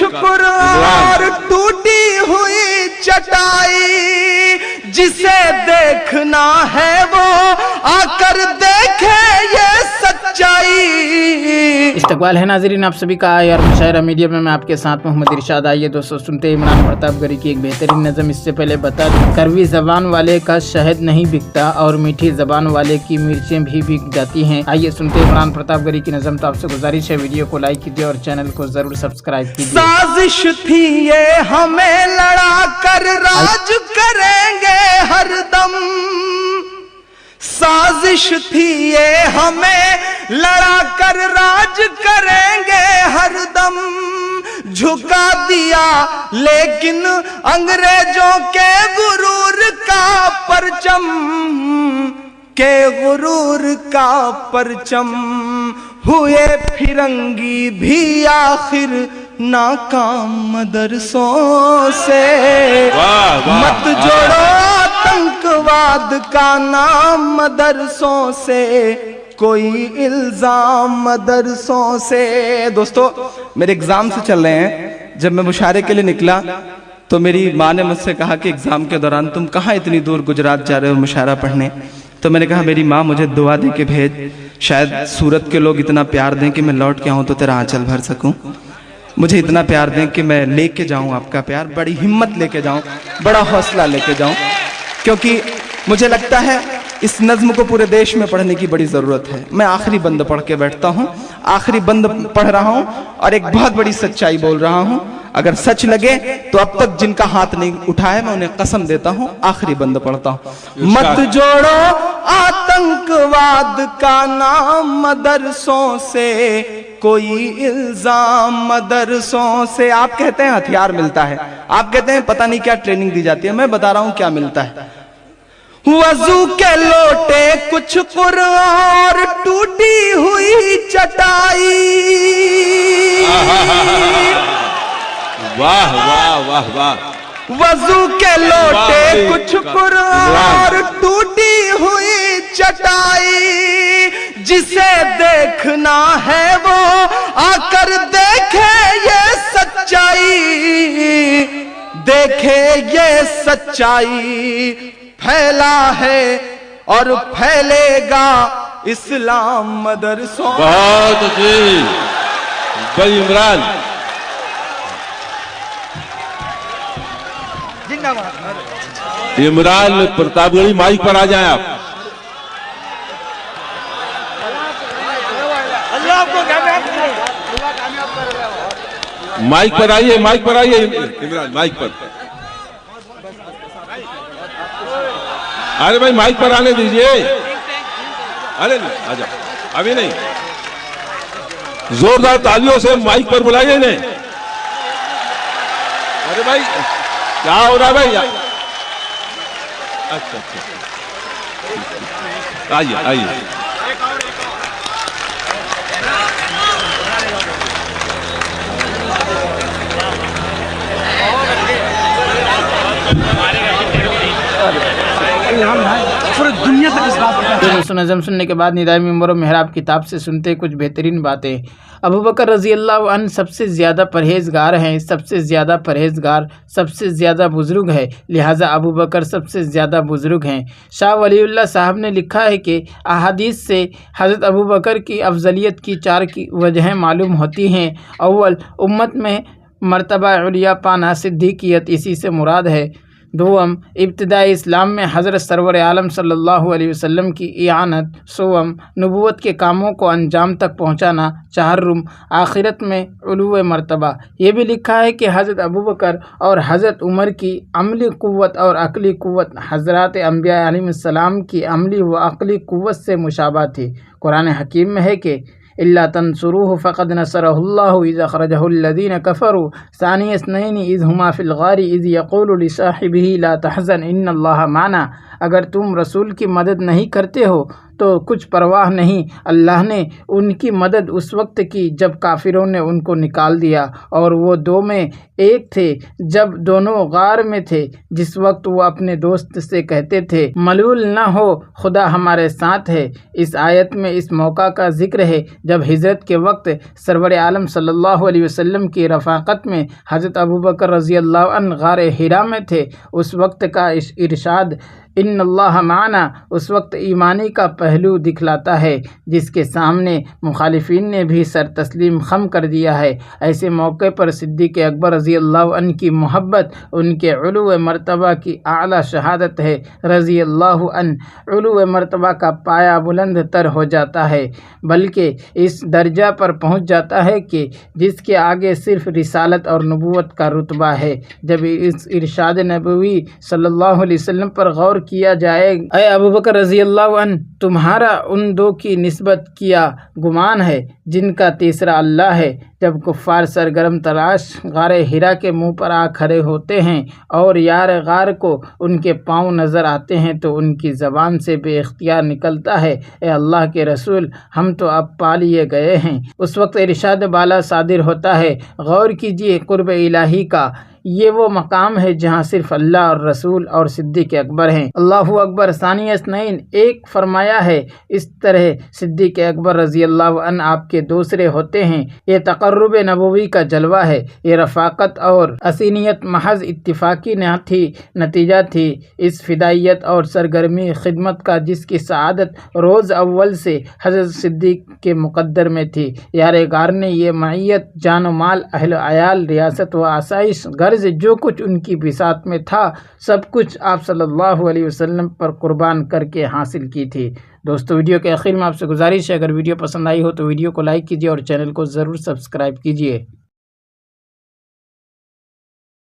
कुछ कुरार टूटी हुई चटाई, जिसे देखना है वो आकर देखे ये सच्चाई। इस्तकबाल है नाज़रीन आप सभी का यार मुशायरा मीडिया में मैं आपके साथ मोहम्मद इरशाद। आइए दोस्तों सुनते हैं इमरान प्रतापगढ़ी की एक बेहतरीन नज़म। इससे पहले बता दूं, कड़वी ज़बान वाले का शहद नहीं बिकता और मीठी ज़बान वाले की मिर्चें भी बिक जाती हैं। आइए सुनते हैं इमरान प्रतापगढ़ी की नज़म। तो आपसे गुजारिश है वीडियो को लाइक कीजिए और चैनल को जरूर सब्सक्राइब कीजिए। साजिश थी ये हमें लड़ा कर राज करेंगे हरदम, साजिश थी ये हमें लड़ा कर राज करेंगे हरदम। झुका दिया लेकिन अंग्रेजों के गुरूर का परचम, के गुरूर का परचम। हुए फिरंगी भी आखिर नाकाम मदरसों से, मत जोड़ो आतंकवाद का नाम मदरसों से, कोई इल्जाम मदरसों से। दोस्तों मेरे एग्जाम से चल रहे हैं। जब मैं मुशायरे के लिए निकला तो मेरी माँ ने मुझसे कहा कि एग्जाम के दौरान तुम कहाँ इतनी दूर गुजरात जा रहे हो मुशायरा पढ़ने। तो मैंने कहा मेरी माँ मुझे दुआ दे के भेज, शायद सूरत के लोग इतना प्यार दें कि मैं लौट के आऊँ तो तेरा आंचल भर सकूँ। मुझे इतना प्यार दें कि मैं लेके जाऊँ आपका प्यार, बड़ी हिम्मत लेके जाऊँ, बड़ा हौसला लेके जाऊँ। क्योंकि मुझे लगता है इस नज्म को पूरे देश में पढ़ने की बड़ी ज़रूरत है। मैं आखिरी बंद पढ़ के बैठता हूँ, आखिरी बंद पढ़ रहा हूँ और एक बहुत बड़ी सच्चाई बोल रहा हूँ। अगर सच लगे तो अब तक जिनका हाथ नहीं उठा है मैं उन्हें कसम देता हूँ, आखिरी बंद पढ़ता हूँ। मत जोड़ो आतंकवाद का नाम मदरसों से, कोई इल्जाम मदरसों से। आप कहते हैं हथियार मिलता है, आप कहते हैं पता नहीं क्या ट्रेनिंग दी जाती है, मैं बता रहा हूं क्या मिलता है। वजू के लोटे कुछ कुरान और टूटी हुई चटाई, वाह वाह वाह वाह। वजू के लोटे कुछ कुरान और टूटी हुई चटाई, जिसे देखना है वो आकर देखे ये सच्चाई, देखे ये सच्चाई। फैला है और फैलेगा इस्लाम मदरसों। बहुत अच्छी भाई इमरान, इमरान प्रतापगढ़ी माइक पर आ जाएं आप। माइक पर आइए, माइक पर आइए इमरान, माइक पर। अरे भाई माइक पर आने दीजिए। अरे नहीं आ जाओ, अभी नहीं, जोरदार तालियों से माइक पर बुलाइए इन्हें। अरे भाई क्या हो रहा है भाई? अच्छा अच्छा, आइए आइए। पूरी दुनिया तक इस बात को नज़म सुनने के बाद निदाई मिंबर मेहराब किताब से सुनते कुछ बेहतरीन बातें। अबू बकर रज़ी अल्लाह अन्हु सबसे ज़्यादा परहेज़गार हैं, सबसे ज़्यादा परहेज़गार सबसे ज़्यादा बुज़ुर्ग है, लिहाजा अबू बकर सबसे ज़्यादा बुज़ुर्ग हैं। शाह वलीउल्लाह साहब ने लिखा है कि अहादीस से हज़रत अबू बकर की अफजलियत की 4 की वजहें मालूम होती हैं। अव्वल, उम्मत में मर्तबा उलिया पाना सिद्दीकियत, इसी से मुराद है। दोम, इब्तिदाई इस्लाम में हज़रत सरवर आलम सल्लल्लाहु अलैहि वसल्लम की इआनत। सोम, नबूवत के कामों को अंजाम तक पहुँचाना। चाहरुम, आखिरत में उलूए मर्तबा। ये भी लिखा है कि हज़रत अबू बकर और हज़रत उमर की अमली क़ुव्वत और अक़ली क़ुव्वत हज़रात अंबिया अलैहिस्सलाम की अमली व अक़ली क़ुव्वत से मुशाबा थी। कुरान हकीम में है कि इल्ला तंसुरूहु फ़क़द नसरहुल्लाहु इज़ अख़रजहुल्लज़ीन कफ़रू सानिय इस्नैनि इज़ हुमा फ़िल ग़ारि इज़ यक़ूलु लिसाहिबिही ला तहज़न इन्नल्लाहा माना। अगर तुम रसूल की मदद नहीं करते हो तो कुछ परवाह नहीं, अल्लाह ने उनकी मदद उस वक्त की जब काफिरों ने उनको निकाल दिया और वो दो में एक थे, जब दोनों गार में थे, जिस वक्त वो अपने दोस्त से कहते थे मलूल ना हो, खुदा हमारे साथ है। इस आयत में इस मौका का जिक्र है जब हिजरत के वक्त सरवर आलम सल्लल्लाहु अलैहि वसल्लम की रफ़ाकत में हज़रत अबू बकर रज़ी अल्लाह अन्हु गार हिरा में थे। उस वक्त का इरशाद इन्नल्लाह माना उस वक्त ईमानी का पहलू दिखलाता है जिसके सामने मुखालिफिन ने भी सर तस्लीम खम कर दिया है। ऐसे मौके पर सिद्दीक़ अकबर रज़ी अल्लाह अन्हु की मोहब्बत उनके उलूए मर्तबा की आला शहादत है। रज़ी अल्लाह अन्हु उलूए मर्तबा का पाया बुलंद तर हो जाता है, बल्कि इस दर्जा पर पहुँच जाता है कि जिसके आगे सिर्फ रिसालत और नबूवत का रुतबा है। जब इस इरशाद नबवी सल्लल्लाहु अलैहि वसल्लम पर गौर किया जाए, ऐ अबू बकर रज़ी अल्लाह अन्हु, तुम्हारा उन दो की निस्बत किया गुमान है जिनका तीसरा अल्लाह है। जब कुफ़ार सरगर्म तलाश गार हिरा के मुंह पर आ खड़े होते हैं और यार गार को उनके पाँव नज़र आते हैं तो उनकी ज़बान से बेइख्तियार निकलता है, ए अल्लाह के रसूल, हम तो अब पा लिए गए हैं। उस वक्त इरशाद बाला सादिर होता है, गौर कीजिए कुर्ब इलाही का ये वो मकाम है जहाँ सिर्फ अल्लाह और रसूल और सिद्दीक़ अकबर हैं। अल्लाहु अकबर सानी अस्नैन एक फरमाया है। इस तरह सिद्दीक़ अकबर रज़ी अल्लाह अन्हु आपके दूसरे होते हैं। ये तक़र्रुब नबवी का जलवा है। ये रफ़ाकत और असीनियत महज इत्तिफ़ाक़ी न थी, नतीजा थी इस फ़िदाइयत और सरगर्मी खिदमत का जिसकी सआदत रोज़ अव्वल से हज़रत सिद्दीक़ के मुक़द्दर में थी। यार गार ने ये मईयत जान माल अहल अयाल रियासत व आसाइश गर्ज जो कुछ उनकी बिसात में था सब कुछ आप सल्लल्लाहु अलैहि वसल्लम पर कुर्बान करके हासिल की थी। दोस्तों, वीडियो के आखिर में आपसे गुजारिश है, अगर वीडियो पसंद आई हो तो वीडियो को लाइक कीजिए और चैनल को ज़रूर सब्सक्राइब कीजिए।